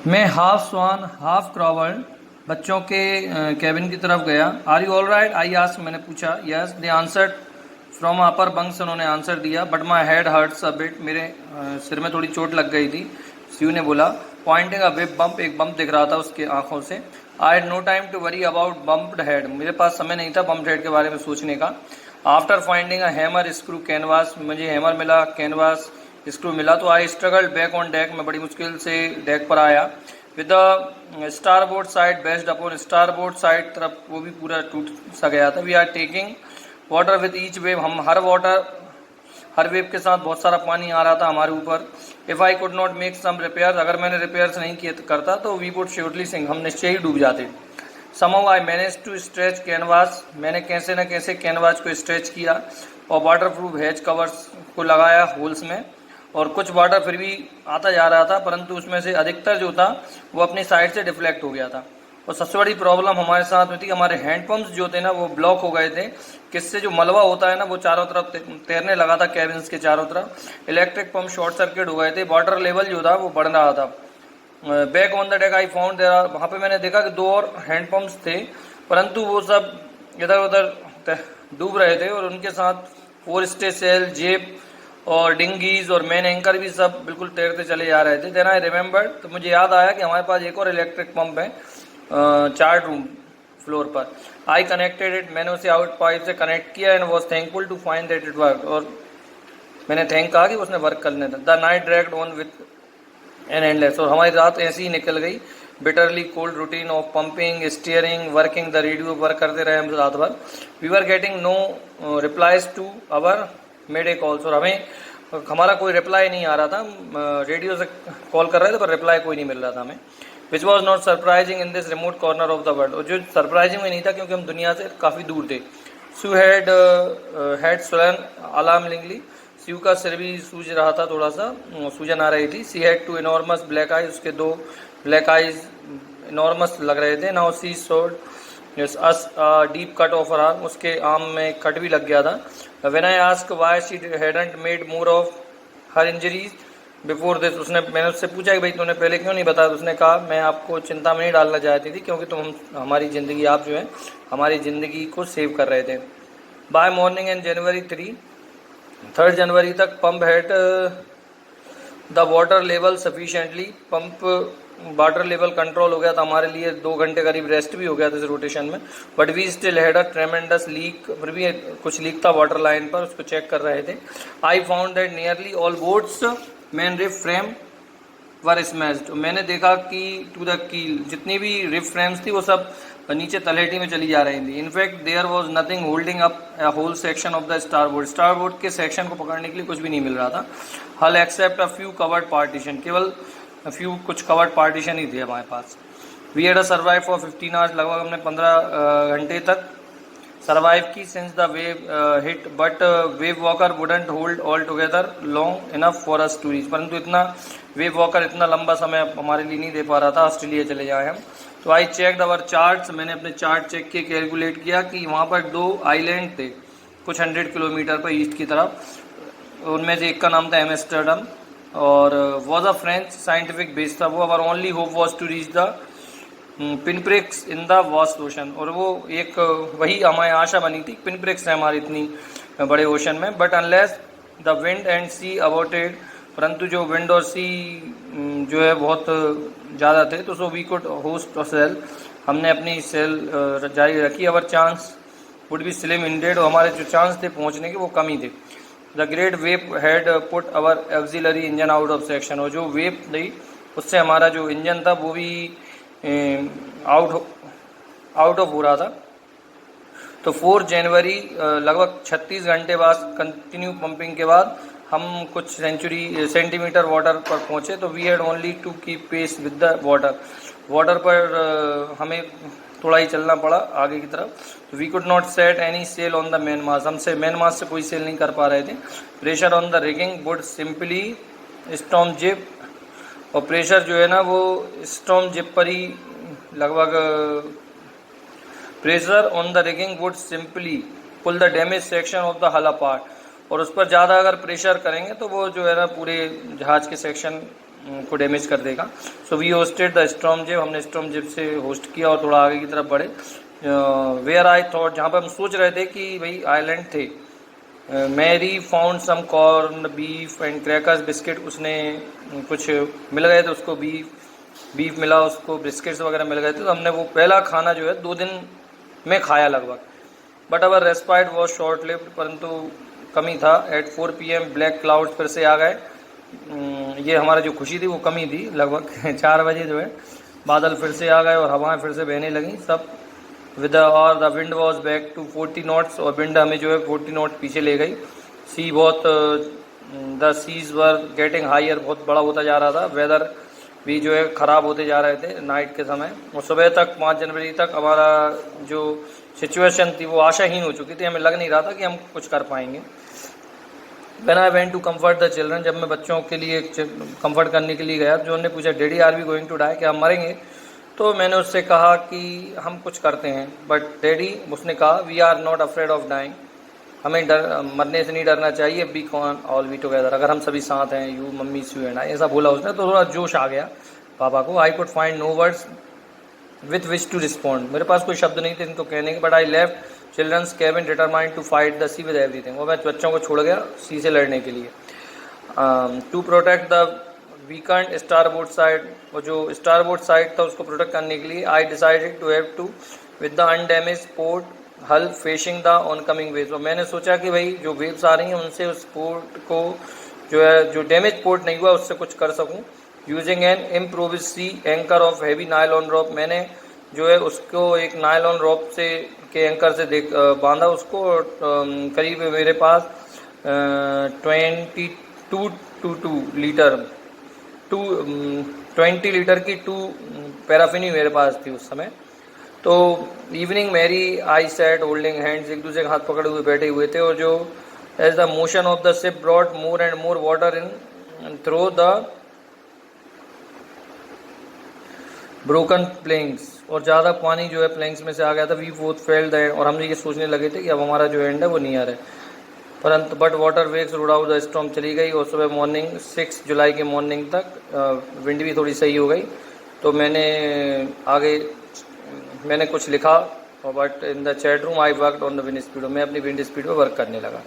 मैं हाफ स्वान हाफ क्रॉवर्ड बच्चों के कैबिन की तरफ गया। Are you all right I asked, मैंने पूछा। Yes they answered from upper bunks, उन्होंने आंसर दिया। But my head hurts a bit, मेरे सिर में थोड़ी चोट लग गई थी। सीयू ने बोला, पॉइंटिंग अ बिग बम्प, एक बम्प दिख रहा था उसके आंखों से। I had no time to worry about bumped head, मेरे पास समय नहीं था बम्प्ड हेड के बारे में सोचने का। After finding a hammer screw canvas, मुझे हैमर मिला, कैनवास स्क्रू मिला, तो I struggled back on deck, मैं बड़ी मुश्किल से डेक पर आया। With the starboard side based upon, starboard side तरफ वो भी पूरा टूट सा गया था। We are taking water with each wave, हम हर वेव के साथ बहुत सारा पानी आ रहा था हमारे ऊपर। If I could not make some repair, अगर मैंने रिपेयर्स नहीं किए करता तो वी वुड श्योरली सिंक, हम निश्चय ही डूब जाते। Somehow I manage to stretch canvas, मैंने कैसे न कैसे कैनवास को स्ट्रेच किया और वाटर प्रूफ हेज कवर्स को लगाया होल्स में, और कुछ वाटर फिर भी आता जा रहा था, परंतु उसमें से अधिकतर जो था वो अपनी साइड से डिफ्लेक्ट हो गया था। और सबसे बड़ी प्रॉब्लम हमारे साथ में थी, हमारे हैंडपम्प्स जो थे ना वो ब्लॉक हो गए थे, किससे जो मलबा होता है ना वो चारों तरफ तैरने लगा था कैबिन्स के चारों तरफ। इलेक्ट्रिक पंप शॉर्ट सर्किट हो गए थे, वाटर लेवल जो था वो बढ़ रहा था। Back on the deck I found there, वहाँ पे मैंने देखा कि 2 और हैंडपम्प्स थे, परंतु वो सब इधर उधर डूब रहे थे, और उनके साथ 4 स्टे सेल, जेप और डिंगीज और मेन एंकर भी सब बिल्कुल तैरते चले जा रहे थे। देन आई रिमेंबर्ड, तो मुझे याद आया कि हमारे पास एक और इलेक्ट्रिक पंप है 4 रूम फ्लोर पर। आई कनेक्टेड इट, मैंने उसे आउट पाइप से कनेक्ट किया and was thankful to find that it work, और मैंने थैंक कहा कि उसने वर्क करने था। The night dragged on with an endless, और हमारी रात ऐसी ही निकल गई। Bitterly cold routine of pumping, steering, working the radio, work करते रहे हम रात भर। We were getting no replies to our mayday calls, और हमारा कोई रिप्लाई नहीं आ रहा था। रेडियो से कॉल कर रहे थे पर रिप्लाई कोई नहीं मिल रहा था हमें। Which was not surprising in this remote corner of the world, और जो सरप्राइजिंग में नहीं था क्योंकि हम दुनिया से काफ़ी दूर थे। सू हैड स्वलन अलार्मिंगली, सीयू का सिर भी सूज रहा था, थोड़ा सा सूजन आ रही थी। She had 2 enormous black eyes, उसके 2 ब्लैक आइज इनॉर्मस लग रहे थे। Now she showed us deep cut of her arm, उसके आर्म में कट भी लग गया था। When I ask why she hadn't made more of her injuries before this, मैंने उससे पूछा कि भाई तूने पहले क्यों नहीं बताया, तो उसने कहा मैं आपको चिंता में नहीं डालना चाहती थी क्योंकि हमारी ज़िंदगी, आप जो है हमारी ज़िंदगी को सेव कर रहे थे। बाय मॉर्निंग एंड जनवरी 3 जनवरी तक pump had the water level sufficiently, pump water level control हो गया था हमारे लिए। 2 घंटे करीब रेस्ट भी हो गया था इस रोटेशन में। But we still had a tremendous leak, फिर भी कुछ लीक था वाटर लाइन पर, उसको चेक कर रहे थे। I found that nearly all boat's main rib frame were smashed, मैंने देखा कि टू द कील, जितनी भी रिफ फ्रेम्स थी वो सब नीचे तलहटी में चली जा रही थी। In fact there was nothing holding up a whole section of the starboard के सेक्शन को पकड़ने के लिए कुछ भी नहीं मिल रहा था। Hull except a few covered partition, केवल कुछ कवर्ड पार्टीशन ही थे हमारे पास। We had a survive for 15 hours, लगभग हमने 15 घंटे तक सर्वाइव की। Since the wave hit, but wave walker wouldn't hold all together long enough for us to reach, परंतु इतना वेव वॉकर इतना लंबा समय हमारे लिए नहीं दे पा रहा था, ऑस्ट्रेलिया चले जाए हम। तो आई चेक अवर चार्ट्स, मैंने अपने चार्ट चेक किए, कैलकुलेट किया कि वहाँ पर 2 आइलैंड थे कुछ 100 किलोमीटर पर ईस्ट की तरफ। उनमें से एक का नाम था एम्स्टर्डम, और was a French scientific base था वो। Our only hope was to reach the pinpricks in the vast ocean, और वो एक वही हमारी आशा बनी थी, पिनप्रिक्स है हमारी इतनी बड़े ओशन में। But unless the wind and sea abated, परंतु जो विंड और सी जो है बहुत ज़्यादा थे, तो so we could hoist a sail, हमने अपनी सेल जारी रखी। Our chance would be slim indeed, और हमारे जो चांस थे पहुंचने के वो कम ही थे। The great wave had put our axillary engine out of section, और जो वेव थी उससे हमारा जो इंजन था वो भी आउट ऑफ हो रहा था। तो 4 जनवरी लगभग 36 घंटे बाद कंटिन्यू पंपिंग के बाद हम कुछ सेंटीमीटर वाटर पर पहुंचे। तो we had only to keep pace with the water पर हमें थोड़ा ही चलना पड़ा आगे की तरफ। तो we could not set any sail on the main mast, हमसे मेन मास से कोई सेल नहीं कर पा रहे थे। Pressure on the rigging would simply storm jib, और प्रेशर जो है ना वो स्टॉर्म जिप पर ही लगभग pressure on the rigging would simply pull the damage section of the hull apart, और उस पर ज़्यादा अगर प्रेशर करेंगे तो वो जो है ना पूरे जहाज़ के सेक्शन को डैमेज कर देगा। So we hoisted the storm jib, हमने स्टॉर्म जेब से होस्ट किया और थोड़ा आगे की तरफ बढ़े। वेयर आई थॉट, जहाँ पर हम सोच रहे थे कि भाई आइलैंड थे। Mary found some corn beef and crackers, biscuit उसने कुछ मिल गए थे उसको, बीफ मिला उसको, बिस्किट्स वगैरह मिल गए थे। तो हमने वो पहला खाना जो है 2 दिन में खाया लगभग। But our respite was short lived, परंतु कमी था। एट 4 PM ब्लैक क्लाउड फिर से आ गए। ये हमारा जो खुशी थी वो कमी थी, लगभग 4 बजे जो है बादल फिर से आ गए और हवाएं फिर से बहने लगी सब। विद और the wind was back to 40 knots, और विंड हमें जो है 40 नॉट पीछे ले गई। सी बहुत the seas were getting higher, बहुत बड़ा होता जा रहा था। वेदर भी जो है ख़राब होते जा रहे थे नाइट के समय। और सुबह तक 5 जनवरी तक हमारा जो सिचुएशन थी वो आशाहीन हो चुकी थी, हमें लग नहीं रहा था कि हम कुछ कर पाएंगे। When I went to comfort the children, जब मैं बच्चों के लिए कंफर्ट करने के लिए गया, जो उन्होंने पूछा daddy are we going to die, क्या हम मरेंगे? तो मैंने उससे कहा कि हम कुछ करते हैं। बट डैडी, उसने कहा we are not afraid of dying, हमें मरने से नहीं डरना चाहिए। Be calm all we together, अगर हम सभी साथ हैं, you mummy you and I, ऐसा बोला उसने। तो थोड़ा जोश आ गया पापा को। I could find no words with which to respond, मेरे पास कोई शब्द नहीं थे इनको कहने के। But I left children's cabin determined to fight the sea with everything, वो मैं बच्चों को छोड़ गया सी से लड़ने के लिए। To protect the weakened starboard side, और जो स्टारबोर्ड साइड था उसको प्रोटेक्ट करने के लिए I decided to heave to with the undamaged port hull facing the oncoming waves. और मैंने सोचा कि भाई जो वेव्स आ रही हैं उनसे उस पोर्ट को जो है, जो डैमेज पोर्ट नहीं हुआ उससे कुछ कर सकूं। Using an improvised sea anchor of heavy nylon rope, मैंने जो है उसको एक नायलॉन रॉप से के एंकर से बांधा उसको। करीब मेरे पास 20 लीटर की 2 पैराफिनी मेरे पास थी उस समय। तो इवनिंग मैरी आई सेट होल्डिंग हैंड्स, एक दूसरे के हाथ पकड़े हुए बैठे हुए थे। और जो as the motion of the ship brought more and more water in through the broken planks, और ज़्यादा पानी जो है प्लैंक्स में से आ गया था। वी बोथ फेल्ट दैट, और हम ये सोचने लगे थे कि अब हमारा जो एंड है वो नियर है। परंतु but water waves road out the storm चली गई। और सुबह मॉर्निंग 6 जुलाई के मॉर्निंग तक विंड भी थोड़ी सही हो गई। तो मैंने कुछ लिखा, but in the chat room I worked on the wind speed, मैं अपनी विंड स्पीड पर वर्क करने लगा।